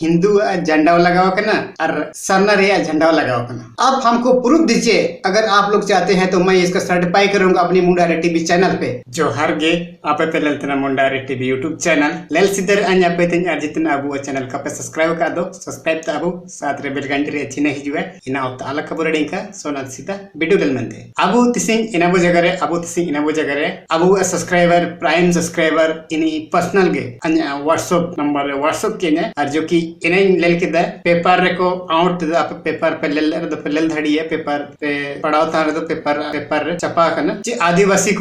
हिंदू झंडा लगाओ करना और सरना रे झंडा लगाओ करना। आप हमको प्रूफ दीजिए अगर आप लोग चाहते हैं तो मैं इसका सर्टिफाई करूंगा अपनी मुंडारे टीवी चैनल पे। जो हर गे आप पे ललतना मुंडारे टीवी यूट्यूब चैनल लेल सिदर अन्य पे तिन अर्जितना अबू चैनल का पे सब्सक्राइब कर दो। सब्सक्राइब ता अबू साथ रे बेल घंटी रे अच्छी नहीं हिजुए इना ऑफ ताला खबर डिंका सोना सीता वीडियो डेल मनते अबू तिसिंग इनाबो जगह रे अबू तिसिंग इनाबो जगह रे अबू सब्सक्राइबर प्राइम सब्सक्राइबर इनी पर्सनल गे अन्य व्हाट्सएप नंबर व्हाट्सएप के ने और जो कि इने लेल के दा पेपर रे को आउट आप पेपर पे लेल धड़ी है पेपर पे पढ़ाओ था तो पेपर चपा करना जे आदिवासी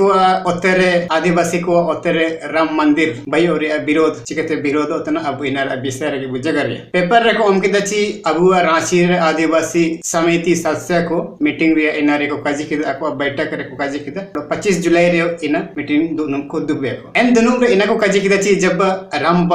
को ओतेरे राम मंदिर भाई और विरोध चिकते विरोध होतना अब इनार विषय रे बुझगर पेपर रे को हम के दची अबू रांची रे आदिवासी समिति सदस्य को मीटिंग रे इनारे को काजी के को बैठक रे को काजी के 25 जुलाई रे इना मीटिंग दोनों को दुबे को एन दोनों रे इना को काजी के दची जब राम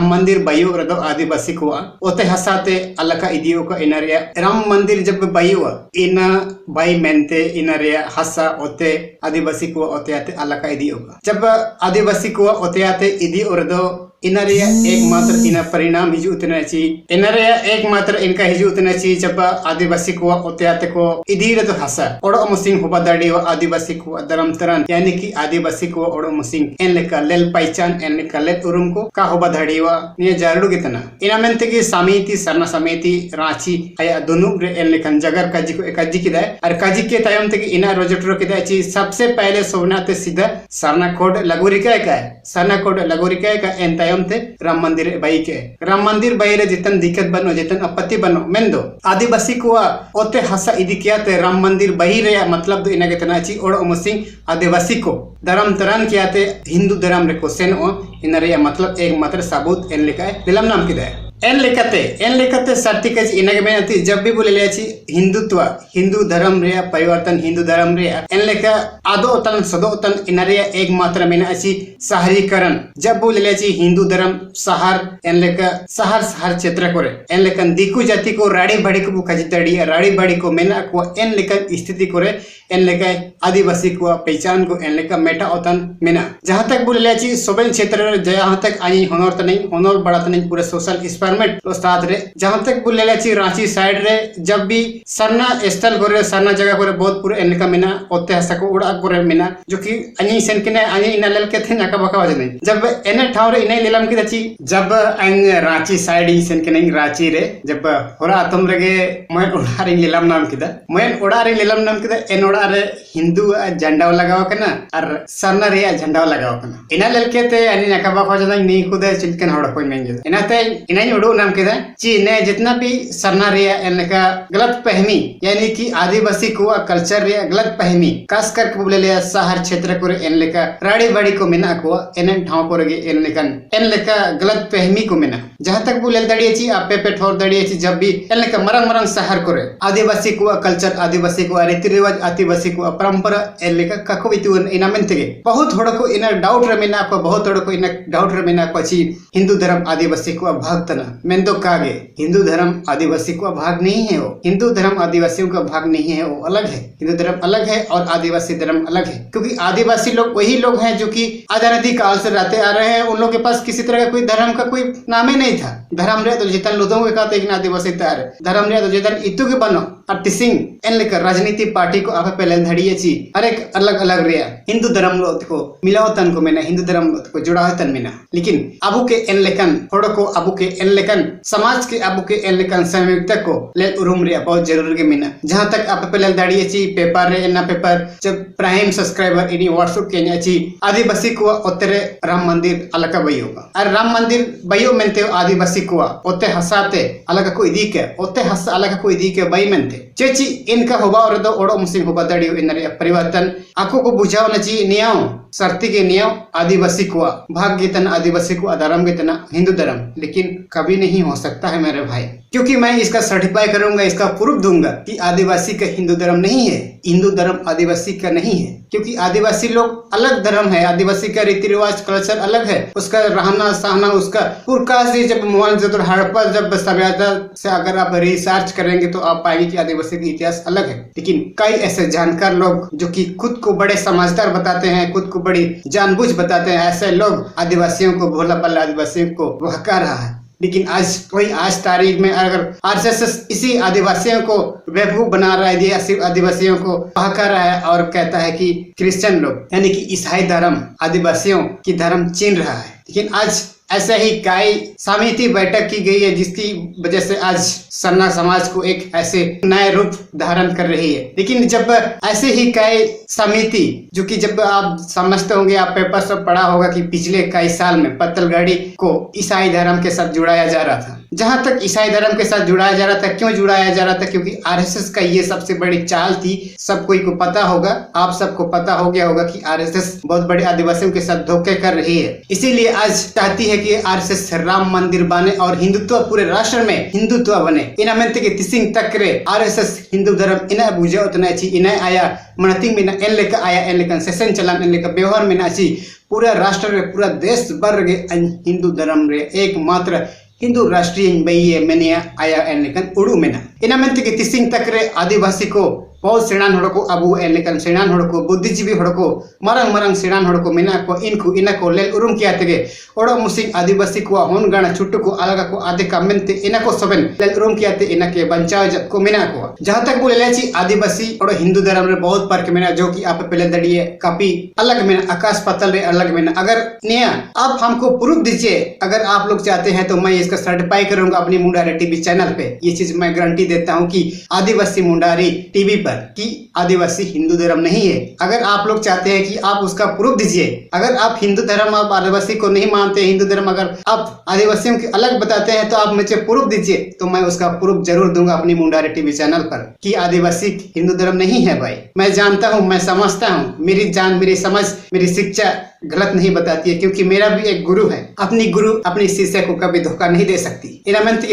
मंदिर बायु रे दो आदिवासी को ओते हसाते अलका इदियो का इनारे राम मंदिर जब बायु इना बाई मेंते इनारे हसा ओते आदिवासी को ओते आते अलका इदियो का जब आदिवासी को ओते आते इदी और दो इनारे एकमात्र इना परिणाम हिजु उतना ची इनारे एकमात्र इनका हिजु उतना ची जब आदिवासी को ओते आते को इदी रे तो हसा ओडो मुसिंग होबा दाड़ी व आदिवासी को धर्म तरन यानी कि आदिवासी को ओडो मुसिंग एन लेका लेल पहचान एन लेका लेल उरुम को का होबा दाड़ी व ये जारडू कितना इना मेंते की समिति सरना समिति रांची आया दोनों रे एन लेकन जगर काजी को काजी किदा और काजी के तायम ते इना रोजटरो किदा ची सबसे पहले सोवनाते सीधा सरना कोड लगोरिका का सरना कोड लगोरिका का एन ते राम मंदिर बाई रे जितन दिक्कत बनो जितन आपत्ति बनो मेंदो आदिवासी को ओते हसा इदी किया ते राम मंदिर बाई रे मतलब दो इना कितना ची ओड मुसिंग आदिवासी को धर्म तरन किया ते हिंदू धर्म रे को सेन ओ इना रे मतलब एक मात्र सबूत एन लिखा है दिलम नाम किदा है एन लेकते सर्टिफिकेट इनके में जब भी बोले ले हिंदुत्व हिंदू धर्म रे परिवर्तन हिंदू धर्म रे एन लेका आदोतन सदोतन इनरे एक मात्र में अछि शहरीकरण जब बोले ले हिंदू धर्म शहर एन लेका शहर क्षेत्र करे एन लेकन दिकु जाति को राड़ी बड़ी को खजितड़ी राड़ी बड़ी को मेना को एन लेकन स्थिति करे एन लेका आदिवासी को पहचान को एन लेका मेटा ओतन मेना जहां तक बोले ले सोबेन क्षेत्र जहां तक आई होनर बढ़त नहीं पूरे सोशल साथ रे जहां तक बोले रांची साइड रे जब भी सरना स्थल करे सरना जगह करे बहुत पूरे एनका मिना ओते हसा को उड़ा करे मिना जो कि अनि सेन के अनि इना लेल के थे नका बका वजन जब एने ठाव रे इने लेलम के दची जब अन रांची साइड इ सेन के नहीं रांची रे जब होरा तुम रगे मैं उड़ा रे लेलम नाम किदा मैं उड़ा रे लेलम नाम किदा एन उड़ा रे हिंदू झंडा लगाव कना और सरना रे झंडा लगाव कना इना लेल के ते अनि नका बका वजन नहीं खुद चिलकन हड़ कोई नहीं इनाते इना उड़ो नाम के ची ने जितना भी सरना रे इनका गलत फहमी यानी कि आदिवासी को कल्चर रे गलत फहमी खास करके बोले ले शहर क्षेत्र को इन लेका राड़ी बाड़ी को मिना को इन ठाव को रे इन लेका गलत फहमी को मिना जहां तक बोले दड़िए ची आपे पे ठोर दड़िए ची जब भी इन लेका मरंग शहर को रे आदिवासी को कल्चर आदिवासी को रीति रिवाज आदिवासी को परंपरा इन लेका कको बितु इना मेंते बहुत थोड़ा को इन डाउट रे मिना को बहुत थोड़ा को इन डाउट रे मिना को ची हिंदू धर्म आदिवासी को भक्तना मेन तो कागे हिंदू धर्म आदिवासी का भाग नहीं है वो हिंदू धर्म आदिवासियों का भाग नहीं है वो अलग है हिंदू धर्म अलग है और आदिवासी धर्म अलग है क्योंकि आदिवासी लोग वही लोग हैं जो कि आजादी काल से रहते आ रहे हैं उन लोगों के पास किसी तरह का कोई धर्म का कोई नाम ही नहीं था धर्म रे तो जितन लोगों के कहते हैं आदिवासी तार धर्म रे तो जितन इतु के बनो और तिसिंग इन लेकर राजनीति पार्टी को आप पहले धड़िए ची हर एक अलग अलग रे हिंदू धर्म को मिलावतन को मैंने हिंदू धर्म को जुड़ावतन मिना लेकिन अबू के इन लेकन थोड़ा को अबू के इन लेकन समाज के अबू के एन लेकन संयुक्त को ले उरुम रे बहुत जरूरी के मिना जहां तक आप पे ले दाड़िए ची पेपर रे ना पेपर जब प्राइम सब्सक्राइबर इनी व्हाट्सएप के नी आदिवासी को ओतेरे राम मंदिर अलग बयो और राम मंदिर बयो मेनते आदिवासी को ओते हसाते अलग को इदी के ओते हस अलग को इदी के बई मेनते चेची इनका होबा और दो ओडो मुसिंग होबा दाड़ियो इन रे परिवर्तन आको को बुझाव न ची नियाव सर्ती के नियम आदिवासी को भाग्य तना आदिवासी को धर्म के तना हिंदू धर्म लेकिन कभी नहीं हो सकता है मेरे भाई क्योंकि मैं इसका सर्टिफाई करूंगा इसका प्रूफ दूंगा कि आदिवासी का हिंदू धर्म नहीं है हिंदू धर्म आदिवासी का नहीं है क्योंकि आदिवासी लोग अलग धर्म है आदिवासी का रीति रिवाज कल्चर अलग है उसका रहना सहना उसका पुरखा से जब मोहनजोदड़ो हड़प्पा जब सभ्यता से अगर आप रिसर्च करेंगे तो आप पाएंगे कि आदिवासी का इतिहास अलग है लेकिन कई ऐसे जानकार लोग जो कि खुद को बड़े समझदार बताते हैं खुद को बड़ी जानबूझ बताते हैं ऐसे लोग आदिवासियों को भोला पल्ला आदिवासियों को बहका रहा है लेकिन आज तारीख में अगर आरएसएस इसी आदिवासियों को बेवकूफ बना रहा है, ये आदिवासियों को बहका रहा है और कहता है कि क्रिश्चियन लोग यानी कि ईसाई धर्म आदिवासियों की धर्म छीन रहा है। लेकिन आज ऐसा ही काई समिति बैठक की गई है जिसकी वजह से आज सरना समाज को एक ऐसे नए रूप धारण कर रही है। लेकिन जब ऐसे ही काई समिति, जो कि जब आप समझते होंगे, आप पेपर सब पढ़ा होगा कि पिछले कई साल में पत्तलगढ़ी को ईसाई धर्म के साथ जुड़ाया जा रहा था। जहां तक ईसाई धर्म के साथ जुड़ाया जा रहा था, क्यों जुड़ाया जा रहा था? क्योंकि आरएसएस का ये सबसे बड़ी चाल थी। सब कोई को पता होगा, आप सबको पता हो गया होगा कि आरएसएस बहुत बड़े आदिवासियों के साथ धोखे कर रही है। इसीलिए आज चाहती है कि आरएसएस राम मंदिर बने और हिंदुत्व पूरे राष्ट्र में हिंदुत्व बने। इन ಮೆಂತಿಗೆ ತಿಸಿಂಗ್ ತಕ್ರೆ आरएसएस हिंदू धर्म ina बुझे उतना अच्छी ina आया मनतिंग में एन लेकर आया, एन लेकर सेशन चलान, एन लेकर व्यवहार में अच्छी पूरा राष्ट्र रे पूरा देश भर के हिंदू धर्म रे एकमात्र हिंदू राष्ट्रीय बइये मैंने आया एन लेकर उड़ू में ina ಮೆಂತಿಗೆ ತಿಸಿಂಗ್ तक्रे आदिवासी को बहुत सेणान हड़ को अबू एन सेणान हड़ को बुद्धिजीवी हड़ को मरंग मरंग सेणान हड़ को मेना को इनको इना को लेल उरुम किया तेगे ओडो मुसिंग आदिवासी को होन गाना छुट्टू को अलग को आधे कमेंटे इना को सबन लेल उरुम किया ते इना के बंचाव जब को मेना को जहां तक बोले लेची आदिवासी और हिंदू धर्म में बहुत फर्क मेना, जो कि आप पहले दड़िए काफी अलग मेना, आकाश पतल रे अलग मेना। अगर निया आप हमको प्रूफ दीजिए, अगर आप लोग चाहते हैं तो मैं इसका सर्टिफाई करूंगा अपनी मुंडारी टीवी चैनल पे। ये चीज मैं गारंटी देता हूँ कि आदिवासी मुंडारी टीवी पर कि आदिवासी हिंदू धर्म नहीं है। अगर आप लोग चाहते हैं कि आप उसका प्रूफ दीजिए, अगर आप हिंदू धर्म आप आदिवासी को नहीं मानते, हिंदू धर्म अगर आप आदिवासियों के अलग बताते हैं तो आप मुझे प्रूफ दीजिए, तो मैं उसका प्रूफ जरूर दूंगा अपनी मुंडारी टीवी चैनल पर कि आदिवासी हिंदू धर्म नहीं है। भाई मैं जानता हूँ, मैं समझता हूँ, मेरी जान, मेरी समझ, मेरी शिक्षा गलत नहीं बताती है, क्योंकि मेरा भी एक गुरु है। अपनी गुरु अपनी शिष्य को कभी धोखा नहीं दे सकती।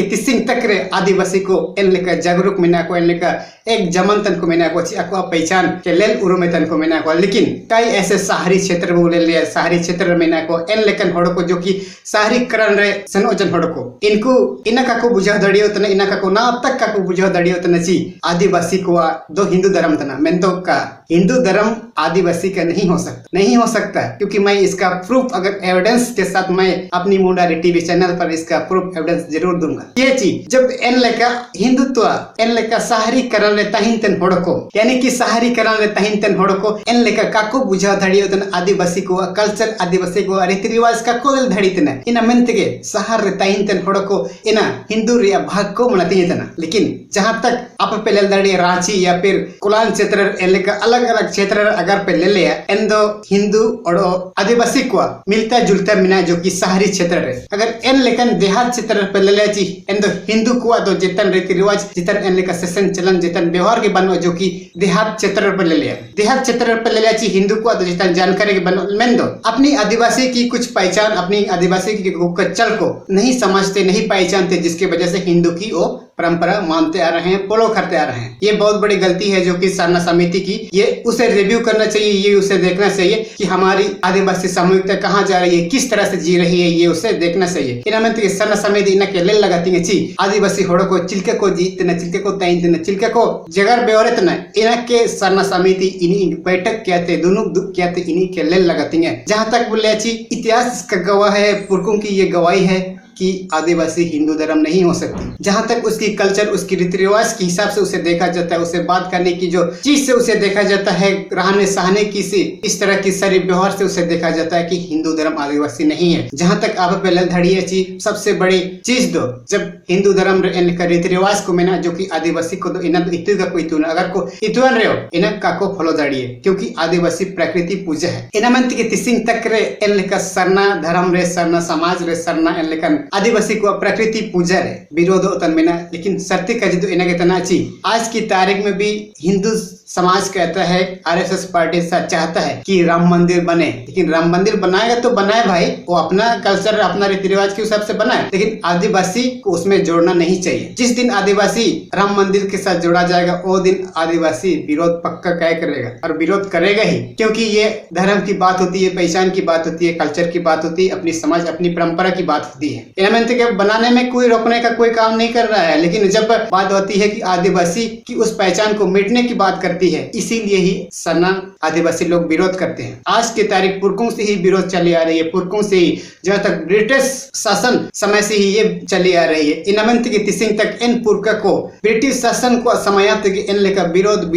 तिसिंग तक्रे आदिवासी को इन लेकर जागरूक मिना को, इन लेकर एक जमन तन को मिना को पहचान के लेल उरु में तन को मिना को। लेकिन कई ऐसे शहरी क्षेत्र में ले लिया, शहरी क्षेत्र में ना को इन लेकन हड़ को, जो कि शहरीकरण रे सनोजन हड़ को इनको इनका को बुझा दड़ियो तना, इनका को ना अब तक का को बुझा दड़ियो तना जी आदिवासी को दो हिंदू धर्म तना मैं तो का हिंदू धर्म आदिवासी का नहीं हो सकता, नहीं हो सकता। क्योंकि मैं इसका प्रूफ अगर एविडेंस के साथ मैं अपनी मुंडारी टीवी चैनल पर इसका प्रूफ एविडेंस जरूर दूंगा। ये चीज जब एन लेका हिंदुत्व एन लेका शहरीकरण ले तहिन होड़ को, यानी कि शहरीकरण ले तहिन होड़ को एन लेका काको बुझा धड़ियो तन आदिवासी को कल्चर, आदिवासी को रीति रिवाज का को धड़ी तना इना मेंतगे शहर रे तहिन होड़ को इना हिंदू रे भाग को मनती तना। लेकिन जहां तक आप पे ले दड़ी रांची या फिर कुलान क्षेत्र एन लेका अलग अलग क्षेत्र अगर पे ले लिया इन दो हिंदू और आदिवासी को मिलता जुलता मिना, जो कि शहरी क्षेत्र है। अगर इन लेकिन देहात क्षेत्र पे ले लिया जी इन दो हिंदू को तो जितन रीति रिवाज, जितन इन लेका सेशन चलन, जितन व्यवहार के बनो, जो कि देहात क्षेत्र पे ले लिया, देहात क्षेत्र पे ले लिया जी हिंदू को तो जितन जानकारी के बनो मैं दो अपनी आदिवासी की कुछ पहचान, अपनी आदिवासी की कल्चर को नहीं समझते, नहीं पहचानते, जिसकी वजह से हिंदू की वो परंपरा मानते आ रहे हैं, फॉलो करते आ रहे हैं। ये बहुत बड़ी गलती है जो कि सरना समिति की, ये उसे रिव्यू करना चाहिए, ये उसे देखना चाहिए कि हमारी आदिवासी सामूहिकता कहाँ जा रही है, किस तरह से जी रही है, ये उसे देखना चाहिए। इनमें सरना समिति इनके लेल लगाती है ची आदिवासी होड़ को चिल्के को जीतना, चिल्के को तैनतना, चिल्के को जगर बेवरेतना, इनके सरना समिति इन्हीं बैठक क्या थे, दोनों क्या थे, इन्हीं के लेल लगाती है। जहां तक बोले ची इतिहास का गवाह है, पुरखों की ये गवाही है कि आदिवासी हिंदू धर्म नहीं हो सकती। जहां तक उसकी कल्चर, उसकी रीति रिवाज के हिसाब से उसे देखा जाता है, उसे बात करने की जो चीज से उसे देखा जाता है, रहने सहने की से इस तरह की सारी व्यवहार से उसे देखा जाता है कि हिंदू धर्म आदिवासी नहीं है। जहां तक आप पहले धड़िए चीज सबसे बड़ी चीज दो, जब हिंदू धर्म रीति रिवाज को मेना, जो कि आदिवासी को दो इन्हें इतु का कोई तुन अगर को इतुअन रहे हो इन्हें का को फॉलो धड़िए, क्योंकि आदिवासी प्रकृति पूजा है। इन्हें के तिसिंग तक रे इन सरना धर्म रे, सरना समाज रे, सरना इन आदिवासी को प्रकृति पूजा रे विरोध तन में। लेकिन सत्य का जो इन्हें तना ची आज की तारीख में भी हिंदू समाज कहता है, आरएसएस पार्टी चाहता है कि राम मंदिर बने। लेकिन राम मंदिर बनाएगा तो बनाए भाई, वो अपना कल्चर, अपना रीति रिवाज के हिसाब से बनाए, लेकिन आदिवासी को उसमें जोड़ना नहीं चाहिए। जिस दिन आदिवासी राम मंदिर के साथ जोड़ा जाएगा वो दिन आदिवासी विरोध पक्का क्या करेगा, और विरोध करेगा ही, क्योंकि ये धर्म की बात होती है, पहचान की बात होती है, कल्चर की बात होती है, अपनी समाज, अपनी परंपरा की बात होती है। इन मेंते के बनाने में कोई रोकने का कोई काम नहीं कर रहा है, लेकिन जब बात होती है कि आदिवासी की उस पहचान को मिटने की बात करती है, इसीलिए ही सरना आदिवासी लोग विरोध करते हैं। आज की तारीख पुरखों से ही विरोध चली आ रही है, पुरखों से ही, जहाँ तक ब्रिटिश शासन समय से ही ये चली आ रही है। इन की तिसिंग तक इन पुरखा को ब्रिटिश शासन को समयात इन लेकर विरोध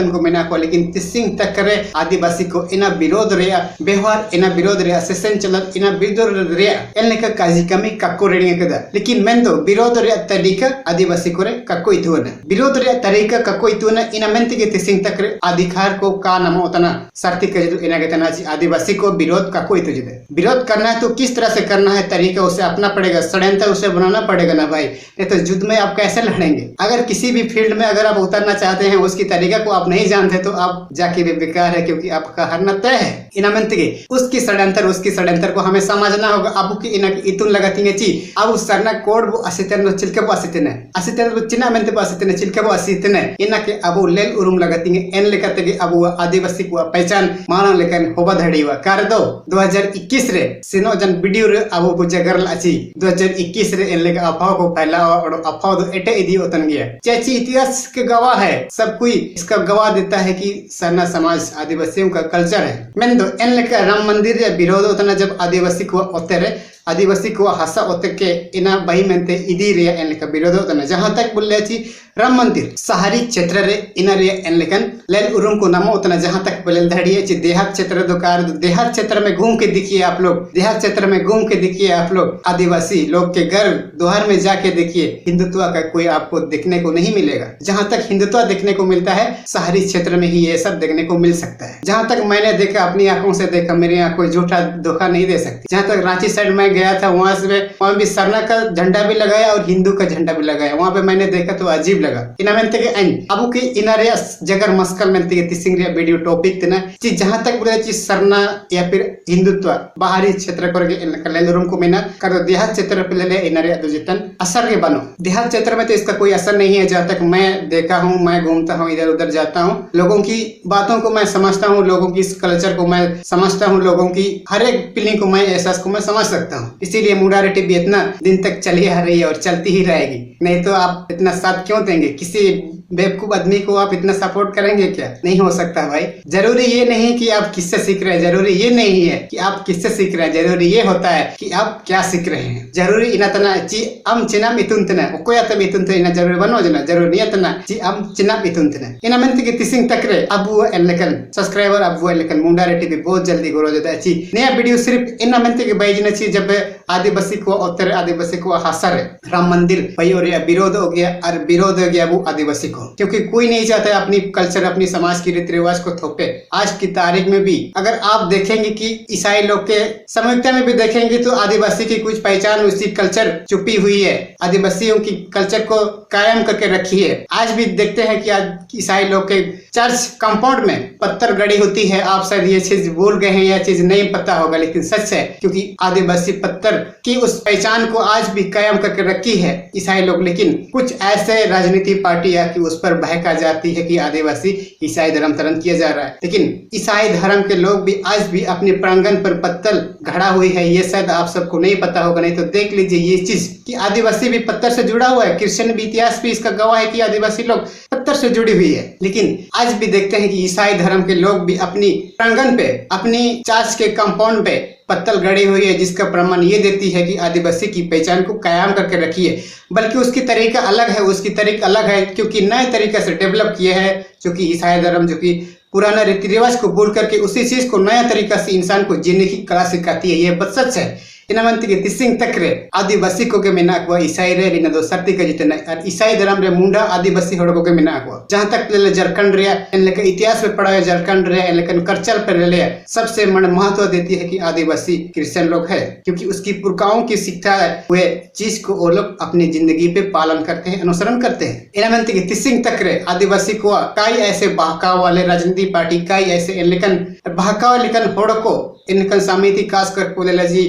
को मिना को, लेकिन तिसिंग तक करे आदिवासी को इन विरोध रे व्यवहार इन विरोध रे सेशन चलत इन विरोध रे इन लेकर काजी कमी काको रेडिंग कदा, लेकिन मेन दो विरोध रे तरीका आदिवासी को रे काको इतुना विरोध रे तरीका काको इतुना इन मेंते के तिसिंग तक रे अधिकार को का नाम उतना सर्ति के इन के तना आदिवासी को विरोध काको इतु जदे विरोध करना है तो किस तरह से करना है, तरीका उसे अपना पड़ेगा, षड्यंत्र उसे बनाना पड़ेगा ना भाई, नहीं तो युद्ध में आप कैसे लड़ेंगे। अगर किसी भी फील्ड में अगर आप उतरना चाहते हैं, उसकी तरीका को आप नहीं जानते तो आप जाके भी बेकार है, क्योंकि आपका हारना तय है। उसकी षड्यंत्र को हमें समझना होगा। अब की इतुन लगाती ची अब सरना कोड वो असितन चिलके वो असितन चिना मेंते वो असितन चिलके वो असितन इना के अब लेल उरुम लगाती एन लेकर के अब आदिवासी को पहचान माना लेकर होबा धड़ीवा कर दो 2021 रे सिनो जन वीडियो रे अब वो जगर लाची 2021 रे एन लेकर अफवाह को फैला और अफवाह दो एटे इदी होतन गया चेची इतिहास के गवाह है, सब कोई इसका गवाह देता है कि सरना समाज आदिवासियों का कल्चर है। मैंने तो एन लेकर राम मंदिर या विरोध होता जब आदिवासी को उतरे आदिवासी को हसा होते के इना बही मेंते इदी रे एन लेकर विरोध होता जहां तक बोले छी राम मंदिर शहरी क्षेत्र रे इन रे एन लेकन लेल उरुम को नामो उतना जहां तक बोले धड़िए छी देहात क्षेत्र दोकार देहात क्षेत्र में घूम के देखिए आप लोग, देहात क्षेत्र में घूम के देखिए आप लोग, आदिवासी लोग के घर दोहर में जाके देखिए, हिंदुत्व का कोई आपको देखने को नहीं मिलेगा। जहां तक हिंदुत्व देखने को मिलता है शहरी क्षेत्र में ही ये सब देखने को मिल सकता है। जहां तक मैंने देखा, अपनी आंखों से देखा, मेरी आंख कोई झूठा धोखा नहीं दे सकती। जहां तक रांची साइड में गया था वहां भी सरना का झंडा भी लगाया और हिंदू का झंडा भी लगाया, वहां पे मैंने देखा तो अजीब लगा। इना मेंते के अब के इनारे जगर मस्कल मेंते के तिसिंग रे वीडियो टॉपिक तना ची जहां तक बोले ची सरना या फिर हिंदुत्व बाहरी क्षेत्र कर ले रूम को मेना कर देहात क्षेत्र पे ले इनारे दो जितन असर के बनो। देहात क्षेत्र में तो इसका कोई असर नहीं है। जहां तक मैं देखा हूं, मैं घूमता हूं, इधर उधर जाता हूं, लोगों की बातों को मैं समझता हूं, लोगों की इस कल्चर को मैं समझता हूं, लोगों की हर एक फीलिंग को मैं एहसास को मैं समझ सकता हूं। इसीलिए मुडारिटी भी इतना दिन तक चली आ रही है और चलती ही रहेगी। नहीं तो आप इतना साथ क्यों देंगे? किसी बेवकूफ आदमी को आप इतना सपोर्ट करेंगे क्या? नहीं हो सकता भाई। जरूरी ये नहीं कि आप किससे सीख रहे हैं, जरूरी ये नहीं है कि आप किससे सीख रहे हैं, जरूरी ये होता है कि आप क्या सीख रहे हैं। जरूरी इना तना ची अम चिनाम इतुन तना ओकोया तब इतुन तना जरूरी बनो जना जरूरी नहीं तना ची अम चिनाम इतुन तना इना मेंते के तिसिंग तकरे अबु एलकन सब्सक्राइबर अबु एलकन मुंडारिटी भी बहुत जल्दी ग्रो होता है। ची नया वीडियो सिर्फ इना मेंते के बैजना ची जब आदिवासी को उत्तर आदिवासी को हसर राम मंदिर भाई और विरोध हो गया और विरोध हो गया वो आदिवासी को, क्योंकि कोई नहीं चाहता है अपनी कल्चर अपनी समाज की रीति रिवाज को थोपे। आज की तारीख में भी अगर आप देखेंगे कि ईसाई लोग के समयुक्ता में भी देखेंगे तो आदिवासी की कुछ पहचान उसकी कल्चर छुपी हुई है, आदिवासियों की कल्चर को कायम करके रखी है। आज भी देखते हैं कि आज ईसाई लोग के चर्च कंपाउंड में पत्थर गड़ी होती है। आप शायद ये चीज भूल गए हैं, यह चीज नहीं पता होगा, लेकिन सच है, क्योंकि आदिवासी पत्थर की उस पहचान को आज भी कायम करके रखी है ईसाई लोग। लेकिन कुछ ऐसे राजनीति पार्टियां कि उस पर बहका जाती है कि आदिवासी ईसाई धर्म तरन किया जा रहा है, लेकिन ईसाई धर्म के लोग भी आज भी अपने प्रांगण पर पत्थर गढ़ा हुई है। ये शायद आप सबको नहीं पता होगा, नहीं तो देख लीजिए ये चीज कि आदिवासी भी पत्थर से जुड़ा हुआ है। क्रिश्चियन भी इतिहास भी इसका गवाह है कि आदिवासी लोग पत्थर से जुड़ी हुई है। लेकिन आज भी देखते हैं कि ईसाई धर्म के लोग भी अपनी प्रांगण पे अपनी चर्च के कंपाउंड पे पत्थर गड़ी हुई है, जिसका प्रमाण ये देती है कि आदिवासी की पहचान को कायम करके रखी है। बल्कि उसकी तरीका अलग है, उसकी तरीका अलग है, क्योंकि नए तरीके से डेवलप किए हैं, जो कि ईसाई धर्म जो कि पुराना रीति रिवाज को भूल करके उसी चीज को नया तरीका से इंसान को जीने की कला सिखाती है। ये बात सच है। इनमंती के तिसिंग तकरे आदिवासी को के मेना को ईसाई रे लिना दो सर्ती का जितना और ईसाई धर्म रे मुंडा आदिवासी हड़ को के मेना को जहां तक ले झारखंड रे इन लेके इतिहास में पढ़ा है, झारखंड रे लेकिन कल्चर पर ले सबसे महत्व देती है कि आदिवासी क्रिश्चियन लोग है, क्योंकि उसकी पुरखाओं की शिक्षा हुए चीज को वो लोग अपनी जिंदगी पे पालन करते हैं, अनुसरण करते हैं। इनमंती के तिसिंग तकरे आदिवासी को कई ऐसे बहकाव वाले राजनीति पार्टी कई ऐसे लेकिन बहकाव लेकिन हड़ को इनकन समिति खास कर बोले जी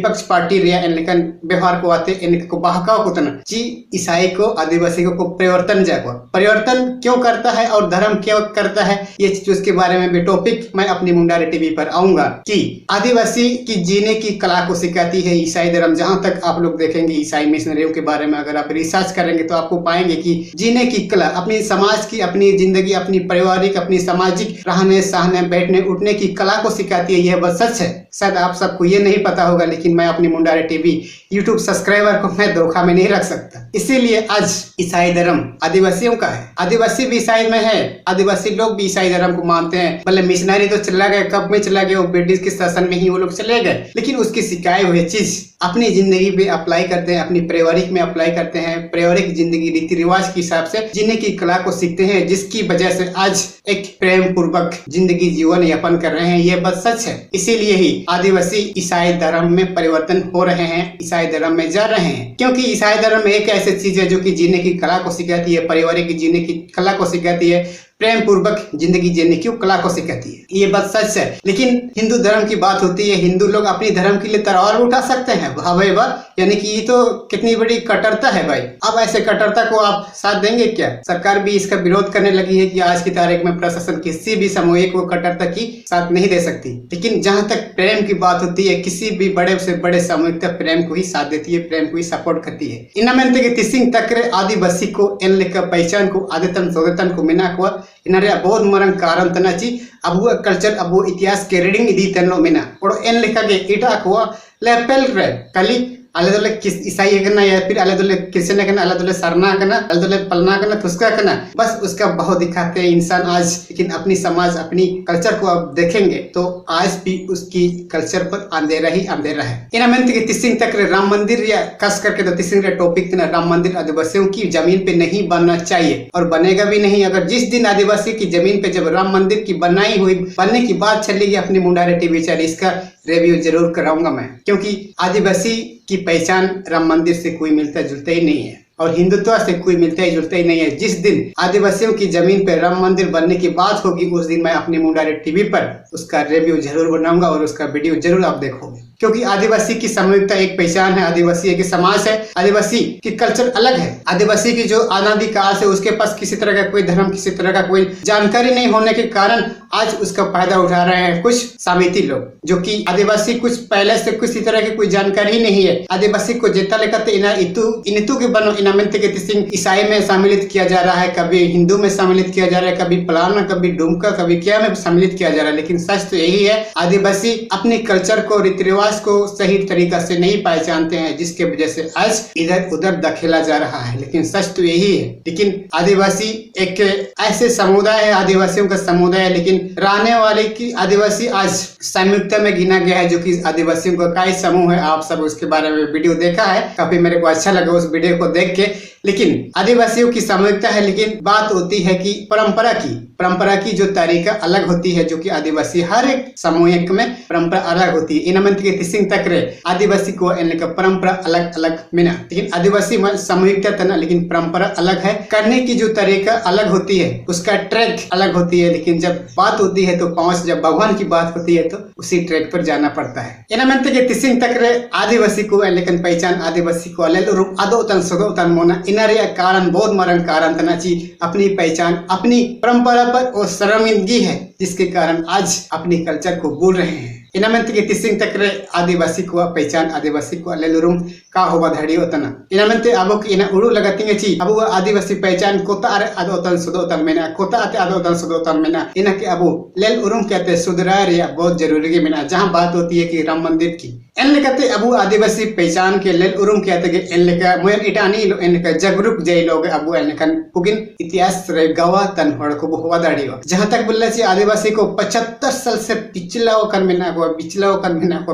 विपक्ष पार्टी रे इन लेकिन व्यवहार को आते इनको बहकाव को तना जी ईसाई को आदिवासी को परिवर्तन जाको परिवर्तन क्यों करता है और धर्म क्यों करता है, ये चीज उसके बारे में भी टॉपिक मैं अपनी मुंडारी टीवी पर आऊंगा कि आदिवासी की जीने की कला को सिखाती है ईसाई धर्म। जहां तक आप लोग देखेंगे ईसाई मिशनरियों के बारे में अगर आप रिसर्च करेंगे तो आपको पाएंगे कि जीने की कला, अपनी समाज की, अपनी जिंदगी, अपनी पारिवारिक, अपनी सामाजिक रहने सहने बैठने उठने की कला को सिखाती है। यह बात सच है। शायद आप सबको ये नहीं पता होगा, लेकिन मैं अपनी मुंडारी टीवी यूट्यूब सब्सक्राइबर को मैं धोखा में नहीं रख सकता। इसीलिए आज ईसाई धर्म आदिवासियों का है, आदिवासी भी ईसाई में है, आदिवासी लोग भी ईसाई धर्म को मानते हैं। भले मिशनरी तो चला गए, कब में चला गया, वो ब्रिटिश के शासन में ही वो लोग चले गए, लेकिन उसकी सिखाई हुई चीज अपनी जिंदगी पे अप्लाई करते हैं, अपनी पारिवारिक में अप्लाई करते हैं, पारिवारिक जिंदगी रीति रिवाज के हिसाब से जीने की कला को सीखते हैं, जिसकी वजह से आज एक प्रेम पूर्वक जिंदगी जीवन यापन कर रहे हैं। ये बात सच है। इसीलिए ही आदिवासी ईसाई धर्म में परिवर्तन हो रहे हैं, ईसाई धर्म में जा रहे हैं, क्योंकि ईसाई धर्म एक ऐसी चीज है जो कि जीने की कला को सिखाती है, पारिवारिक जीने की कला को सिखाती है, प्रेम पूर्वक जिंदगी जीने की कला को सिखाती है। ये बात सच है। लेकिन हिंदू धर्म की बात होती है, हिंदू लोग अपनी धर्म के लिए तलवार उठा सकते हैं, भाई वाह, यानी कि ये तो कितनी बड़ी कट्टरता है भाई। अब ऐसे कट्टरता को आप साथ देंगे क्या? सरकार भी इसका विरोध करने लगी है कि आज की तारीख में प्रशासन किसी भी सामूहिक को कट्टरता की साथ नहीं दे सकती। लेकिन जहां तक प्रेम की बात होती है, किसी भी बड़े से बड़े सामूहिकता प्रेम को ही साथ देती है, प्रेम को ही सपोर्ट करती है। इनमें तिसिंग तक्र आदिवासी को इन लेकर पहचान को आदितन सौदतन को मिना को इनारे बहुत मरंग कारण तना ची अबु कल्चर अबु इतिहास के रीडिंग इदी तनो मिना और एन लेखा के इटा को लेपेल रे कली आले दोले किस ईसाई करना या फिर आले दोले क्रिश्चियन करना, आले दोले सरना करना, आले दोले पलना करना, तुस्का करना, बस उसका बहुत दिखाते हैं इंसान आज। लेकिन अपनी समाज अपनी कल्चर को आप देखेंगे तो आज भी उसकी कल्चर पर अंधेरा ही अंधेरा है। इनमें तिसिंग तक राम मंदिर या खास करके तो तिसिंग टॉपिक राम मंदिर आदिवासियों की जमीन पे नहीं बनना चाहिए और बनेगा भी नहीं। अगर जिस दिन आदिवासी की जमीन पे जब राम मंदिर की बनाई हुई बनने की बात चलेगी अपनी मुंडारी टीवी चैनल, इसका रिव्यू जरूर कराऊंगा मैं, क्योंकि आदिवासी की पहचान राम मंदिर से कोई मिलता जुलता ही नहीं है और हिंदुत्व से कोई मिलता ही जुलता ही नहीं है। जिस दिन आदिवासियों की जमीन पर राम मंदिर बनने की बात होगी उस दिन मैं अपनी मुंडारी टीवी पर उसका रिव्यू जरूर बनाऊंगा और उसका वीडियो जरूर आप देखोगे, क्योंकि आदिवासी की सामूहिकता एक पहचान है, आदिवासी एक समाज है, आदिवासी की कल्चर अलग है। आदिवासी की जो अनादि काल से उसके पास किसी तरह का कोई धर्म, किसी तरह का कोई जानकारी नहीं होने के कारण आज उसका फायदा उठा रहे हैं कुछ सामिती लोग, जो कि आदिवासी कुछ पहले से किसी तरह की कोई जानकारी ही नहीं है। आदिवासी को जेता लेकर इनितु के बनो इनामित के तिसिंग ईसाई में सम्मिलित किया जा रहा है, कभी हिंदू में सम्मिलित किया जा रहा है, कभी पलाना, कभी डुमका, कभी क्या में सम्मिलित किया जा रहा है। लेकिन सच तो यही है, आदिवासी अपनी कल्चर को, रीति रिवाज को सही तरीका से नहीं पहचानते हैं, जिसके वजह से आज इधर उधर धकेला जा रहा है। लेकिन सच तो यही है। लेकिन आदिवासी एक ऐसे समुदाय है, आदिवासियों का समुदाय है, लेकिन रहने वाले की आदिवासी आज संयुक्त में गिना गया है, जो कि आदिवासियों का कई समूह है। आप सब उसके बारे में वीडियो देखा है, काफी मेरे को अच्छा लगा उस वीडियो को देख के। लेकिन आदिवासियों की सामूहिकता है, लेकिन बात होती है कि परंपरा की जो तरीका अलग होती है, जो कि आदिवासी हर एक सामूहिक में परंपरा अलग होती है। इनमें तिसिंग तक रे आदिवासी को इनका परंपरा अलग अलग मिला, लेकिन आदिवासी में सामूहिकता तना, लेकिन परंपरा अलग है, करने की जो तरीका अलग होती है, उसका ट्रैक अलग होती है। लेकिन जब बात होती है तो जब भगवान की बात होती है तो उसी ट्रैक पर जाना पड़ता है। इनमें तिसिंग तक रे आदिवासी को लेकिन पहचान आदिवासी को अदोतन सदोतन मोना इनारे कारण बहुत मरंग कारण तना ची अपनी पहचान अपनी परंपरा पर और शर्मिंदगी है, जिसके कारण आज अपनी कल्चर को भूल रहे हैं। इनमें तिसिंग तक रे आदिवासी को पहचान आदिवासी को लेलुरुम का होबा धड़ी होतना इनमें अब इन उड़ू लगती ची अब आदिवासी पहचान कोता अरे अदोतन सुदोतन मेना कोता अते अदोतन सुदोतन मेना इनके अब लेल उरुम कहते सुधरा रे बहुत जरूरी मेना। जहां बात होती है कि राम मंदिर की इन लेकते अब आदिवासी पहचान के लेल उरुम कहते के इन लेका मोयन इटानी इनका जगरुक जय लोग अब इनकन पुगिन इतिहास रे गवा तन हड़ को होबा धड़ी हो। जहां तक बोले ची आदिवासी को 75 साल से पिछला कर मेना को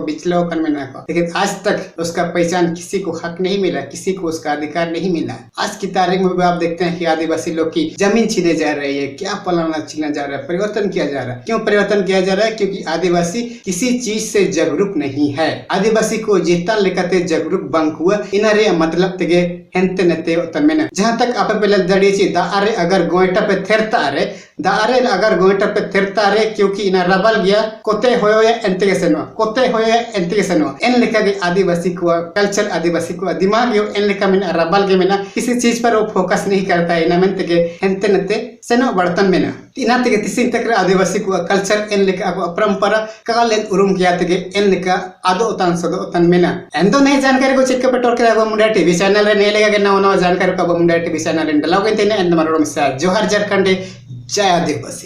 लेकिन आज तक उसका पहचान किसी को हक नहीं मिला, किसी को उसका अधिकार नहीं मिला। आज की तारीख में भी आप देखते हैं कि आदिवासी लोग की जमीन छीने जा रही है, क्या पलाना छीना जा रहा है, परिवर्तन किया जा रहा है। क्यों परिवर्तन किया जा रहा है? क्योंकि आदिवासी किसी चीज से जागरूक नहीं है। आदिवासी को जितना लेकर जागरूक बंक हुआ इनारे मतलब तेगे हेंते नते तमेना। जहां तक आप पहले दड़ी ची दा अरे अगर गोइटा पे थेरता अरे दारे अगर गोइटा पे तिरता रे क्योंकि इना रबल गया कोते होया एंटिगेसनो कोते होया एंटिगेसनो इन लेका के आदिवासी को कल्चर आदिवासी को दिमाग यो इन लेका में रबल के में किसी चीज पर वो फोकस नहीं करता है इना में ते हेंते नते सेनो बर्तन में इना ते तिसिन तक आदिवासी को कल्चर इन लेका को परंपरा काले उरुम किया ते इन लेका आदो उतान सदो उतान में एंतो नहीं जानकारी को चेक पे टोर के मुंडा टीवी चैनल रे नहीं लेगा के नवा नवा जानकारी को मुंडा टीवी चैनल रे डलाओ के तेने एंद मारो मिसा जोहार झारखंड जय आदिवासी।